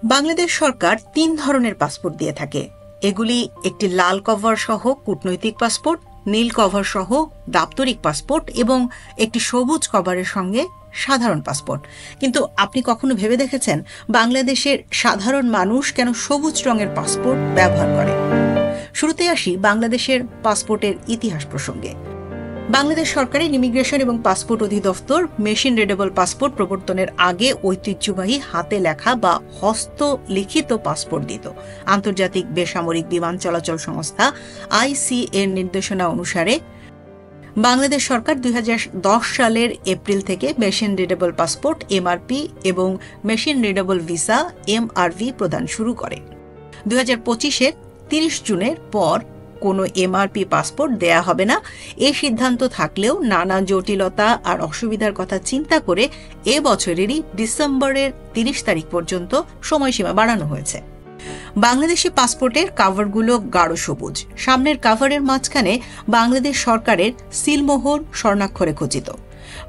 বাংলাদেশ সরকার ৩ ধরনের পাসপোর্ট দিয়ে থাকে। এগুলি একটি লাল কভার সহ কূটনৈতিক পাসপোর্ট, নীল কভার সহ দাপ্তরিক পাসপোর্ট এবং একটি সবুজ কভারের সঙ্গে সাধারণ পাসপোর্ট। কিন্তু আপনি কখনো ভেবে দেখেছেন বাংলাদেশের সাধারণ মানুষ কেন সবুজ রঙের পাসপোর্ট ব্যবহার করে? শুরুতে আসি বাংলাদেশের পাসপোর্টের ইতিহাস প্রসঙ্গে। বাংলাদেশ সরকারের ইমিগ্রেশন এবং পাসপোর্ট অধিদপ্তর মেশিন রিডেবল পাসপোর্ট প্রবর্তনের আগে ঐতিহ্যবাহী হাতে লেখা বা হস্তলিখিত পাসপোর্ট দিত। আন্তর্জাতিক বেসামরিক বিমান চলাচল সংস্থা আইসি এর নির্দেশনা অনুসারে বাংলাদেশ সরকার 2010 সালের এপ্রিল থেকে মেশিন রিডেবল পাসপোর্ট এমআরপি এবং মেশিন রিডেবল ভিসা এমআরভি প্রদান শুরু করে। 2025-এর 30 জুনের পর কোনো এমআরপি পাসপোর্ট দেয়া হবে না। এই সিদ্ধান্ত থাকলেও নানা জটিলতা আর অসুবিধার কথা চিন্তা করে এ বছরেরই ডিসেম্বরের 30 তারিখ পর্যন্ত সময়সীমা বাড়ানো হয়েছে। বাংলাদেশি পাসপোর্টের কাভারগুলো গাঢ় সবুজ। সামনের কাভারের মাঝখানে বাংলাদেশ সরকারের সিলমোহর স্বর্ণাক্ষরে খচিত।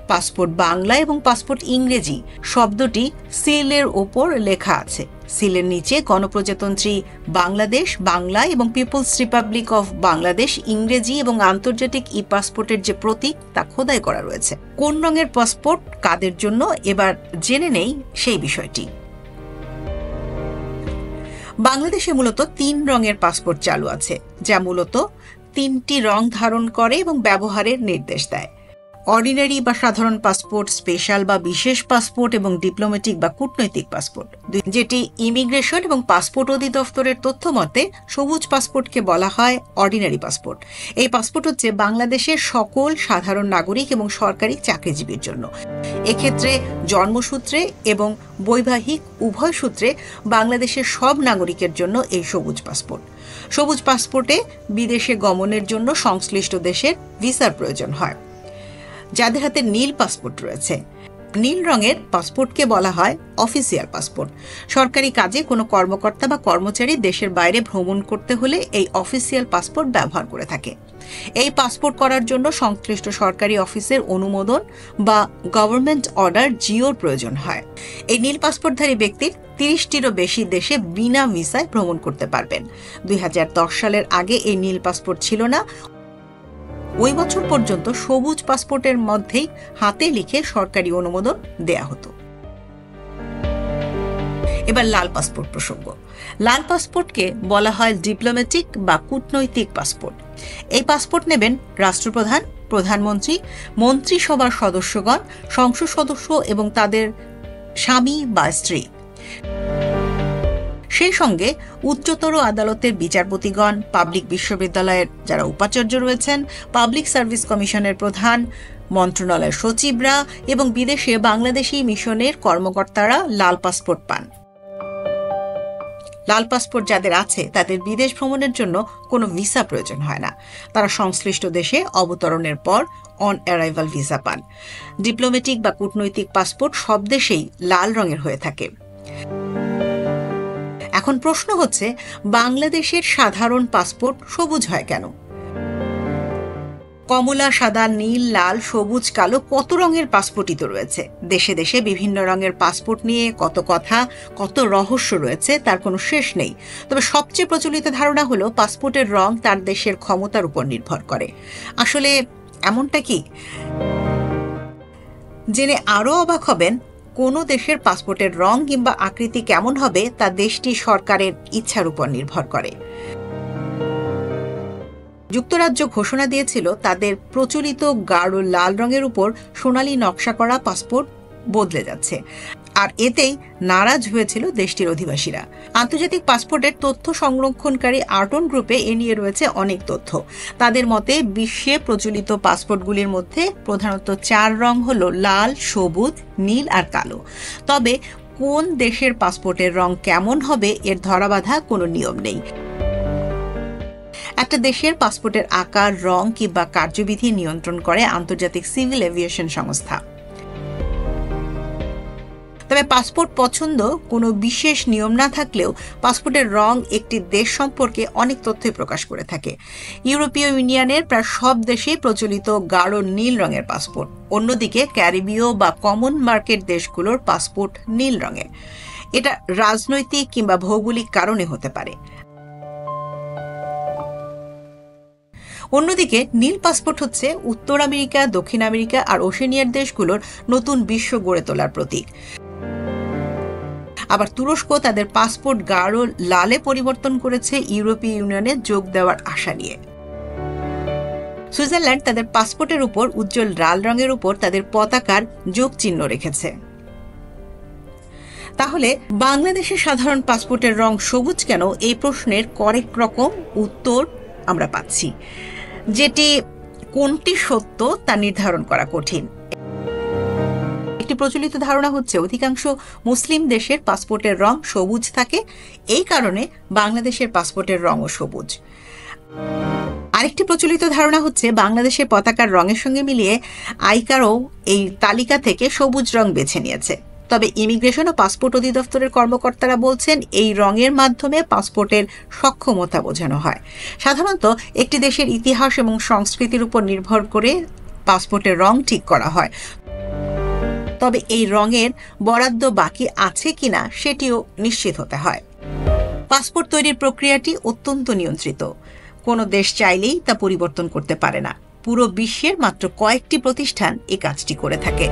পাসপোর্ট বাংলা এবং পাসপোর্ট ইংরেজি শব্দটি সিলের ওপর লেখা আছে। সিলের নিচে গণপ্রজাতন্ত্রী বাংলাদেশ বাংলা এবং পিপলস রিপাবলিক অফ বাংলাদেশ ইংরেজি এবং আন্তর্জাতিক ই পাসপোর্টের যে প্রতীক তা খোদাই করা রয়েছে। কোন রঙের পাসপোর্ট কাদের জন্য এবার জেনে নেই সেই বিষয়টি। বাংলাদেশে মূলত 3 রঙের পাসপোর্ট চালু আছে, যা মূলত 3টি রং ধারণ করে এবং ব্যবহারের নির্দেশ দেয়। অর্ডিনারি বা সাধারণ পাসপোর্ট, স্পেশাল বা বিশেষ পাসপোর্ট এবং ডিপ্লোম্যাটিক বা কূটনৈতিক পাসপোর্ট, যেটি ইমিগ্রেশন এবং পাসপোর্ট অধিদপ্তরের তথ্য মতে সবুজ পাসপোর্টকে বলা হয় অর্ডিনারি পাসপোর্ট। এই পাসপোর্ট হচ্ছে বাংলাদেশের সকল সাধারণ নাগরিক এবং সরকারি চাকরিজীবীর জন্য। এক্ষেত্রে জন্মসূত্রে এবং বৈবাহিক উভয় সূত্রে বাংলাদেশের সব নাগরিকের জন্য এই সবুজ পাসপোর্ট। সবুজ পাসপোর্টে বিদেশে গমনের জন্য সংশ্লিষ্ট দেশের ভিসার প্রয়োজন হয়। যাদের হাতে নীল পাসপোর্ট রয়েছে, নীল রঙের পাসপোর্টকে বলা হয় অফিসিয়াল পাসপোর্ট। সরকারি কাজে কোনো কর্মকর্তা বা কর্মচারী দেশের বাইরে ভ্রমণ করতে হলে এই অফিসিয়াল পাসপোর্ট ব্যবহার করে থাকে। এই পাসপোর্ট করার জন্য সংশ্লিষ্ট সরকারি অফিসের অনুমোদন বা গভর্নমেন্ট অর্ডার জিওর প্রয়োজন হয়। এই নীল পাসপোর্টধারী ব্যক্তির 30টিরও বেশি দেশে বিনা ভিসায় ভ্রমণ করতে পারবেন। 2010 সালের আগে এই নীল পাসপোর্ট ছিল না। ওই বছর পর্যন্ত সবুজ পাসপোর্টের মধ্যেই হাতে লিখে সরকারি অনুমোদন দেয়া হতো। এবার লাল পাসপোর্ট প্রসঙ্গ। লাল পাসপোর্টকে বলা হয় ডিপ্লোম্যাটিক বা কূটনৈতিক পাসপোর্ট। এই পাসপোর্ট নেবেন রাষ্ট্রপ্রধান, প্রধানমন্ত্রী, মন্ত্রিসভার সদস্যগণ, সংসদ সদস্য এবং তাদের স্বামী বা স্ত্রী। সেই সঙ্গে উচ্চতর আদালতের বিচারপতিগণ, পাবলিক বিশ্ববিদ্যালয়ের যারা উপাচার্য রয়েছেন, পাবলিক সার্ভিস কমিশনের প্রধান, মন্ত্রণালয়ের সচিবরা এবং বিদেশে বাংলাদেশি মিশনের কর্মকর্তারা লাল পাসপোর্ট পান। লাল পাসপোর্ট যাদের আছে তাদের বিদেশ ভ্রমণের জন্য কোনো ভিসা প্রয়োজন হয় না। তারা সংশ্লিষ্ট দেশে অবতরণের পর অন অ্যারাইভাল ভিসা পান। ডিপ্লোম্যাটিক বা কূটনৈতিক পাসপোর্ট সব দেশেই লাল রঙের হয়ে থাকে। এখন প্রশ্ন হচ্ছে, বাংলাদেশের সাধারণ পাসপোর্ট সবুজ হয় কেন? কমলা, সাদা, নীল, লাল, সবুজ, কালো কত রঙের পাসপোর্টই তো রয়েছে। দেশে দেশে বিভিন্ন রঙের পাসপোর্ট নিয়ে কত কথা, কত রহস্য রয়েছে, তার কোনো শেষ নেই। তবে সবচেয়ে প্রচলিত ধারণা হলো পাসপোর্টের রং তার দেশের ক্ষমতার উপর নির্ভর করে। আসলে এমনটা কি? জেনে আরও অবাক হবেন, কোনো দেশের পাসপোর্টের রং কিংবা আকৃতি কেমন হবে তা দেশটির সরকারের ইচ্ছার উপর নির্ভর করে। যুক্তরাজ্য ঘোষণা দিয়েছিল তাদের প্রচলিত গাঢ় লাল রঙের উপর সোনালী নকশা করা পাসপোর্ট বদলে যাচ্ছে, আর এতেই নারাজ হয়েছিল দেশটির অধিবাসীরা। আন্তর্জাতিক পাসপোর্টের তথ্য সংরক্ষণকারী আর্টন গ্রুপে এ নিয়ে রয়েছে অনেক তথ্য। তাদের মতে বিশ্বে প্রচলিত পাসপোর্টগুলির মধ্যে প্রধানত 4 রং হলো লাল, সবুজ, নীল আর কালো। তবে কোন দেশের পাসপোর্টের রং কেমন হবে এর ধরাবাঁধা কোনো নিয়ম নেই। একটা দেশের পাসপোর্টের আকার, রং কিংবা কার্যবিধি নিয়ন্ত্রণ করে আন্তর্জাতিক সিভিল এভিয়েশন সংস্থা। তবে পাসপোর্ট পছন্দ কোনো বিশেষ নিয়ম না থাকলেও পাসপোর্টের রং একটি দেশ সম্পর্কে অনেক তথ্যই প্রকাশ করে থাকে। ইউরোপীয় ইউনিয়নের প্রায় সব দেশেই প্রচলিত গাঢ় নীল রঙের পাসপোর্ট। অন্যদিকে ক্যারিবীয় বা কমন মার্কেট দেশগুলোর পাসপোর্ট নীল রঙের। এটা রাজনৈতিক কিংবা ভৌগোলিক কারণে হতে পারে। অন্যদিকে নীল পাসপোর্ট হচ্ছে উত্তর আমেরিকা, দক্ষিণ আমেরিকা আর ওশেনিয়ার দেশগুলোর নতুন বিশ্ব গড়ে তোলার প্রতীক। আবার তুরস্ক তাদের পাসপোর্ট গাঢ় লালে পরিবর্তন করেছে ইউরোপীয় ইউনিয়নে যোগ দেওয়ার আশা নিয়ে। সুইজারল্যান্ড তাদের পাসপোর্টের উপর উজ্জ্বল লাল রঙের উপর তাদের পতাকার যোগ চিহ্ন রেখেছে। তাহলে বাংলাদেশের সাধারণ পাসপোর্টের রং সবুজ কেন? এই প্রশ্নের কয়েক রকম উত্তর আমরা পাচ্ছি, যেটি কোনটি সত্য তা নির্ধারণ করা কঠিন। একটি প্রচলিত ধারণা হচ্ছে অধিকাংশ মুসলিম দেশের পাসপোর্টের রং সবুজ থাকে, এই কারণে বাংলাদেশের পাসপোর্টের রঙও সবুজ। আরেকটি প্রচলিত ধারণা হচ্ছে বাংলাদেশের পতাকার রঙের সঙ্গে মিলিয়ে আইকারও এই তালিকা থেকে সবুজ রং বেছে নিয়েছে। তবে ইমিগ্রেশন ও পাসপোর্ট অধিদপ্তরের কর্মকর্তারা বলছেন এই রঙের মাধ্যমে পাসপোর্টের সক্ষমতা বোঝানো হয়। সাধারণত একটি দেশের ইতিহাস এবং সংস্কৃতির উপর নির্ভর করে পাসপোর্টের রং ঠিক করা হয়। তবে এই রঙের বরাদ্দ বাকি আছে কিনা সেটিও নিশ্চিত হতে হয়। পাসপোর্ট তৈরির প্রক্রিয়াটি অত্যন্ত নিয়ন্ত্রিত। কোনো দেশ চাইলেই তা পরিবর্তন করতে পারে না। পুরো বিশ্বের মাত্র কয়েকটি প্রতিষ্ঠান এই কাজটি করে থাকে।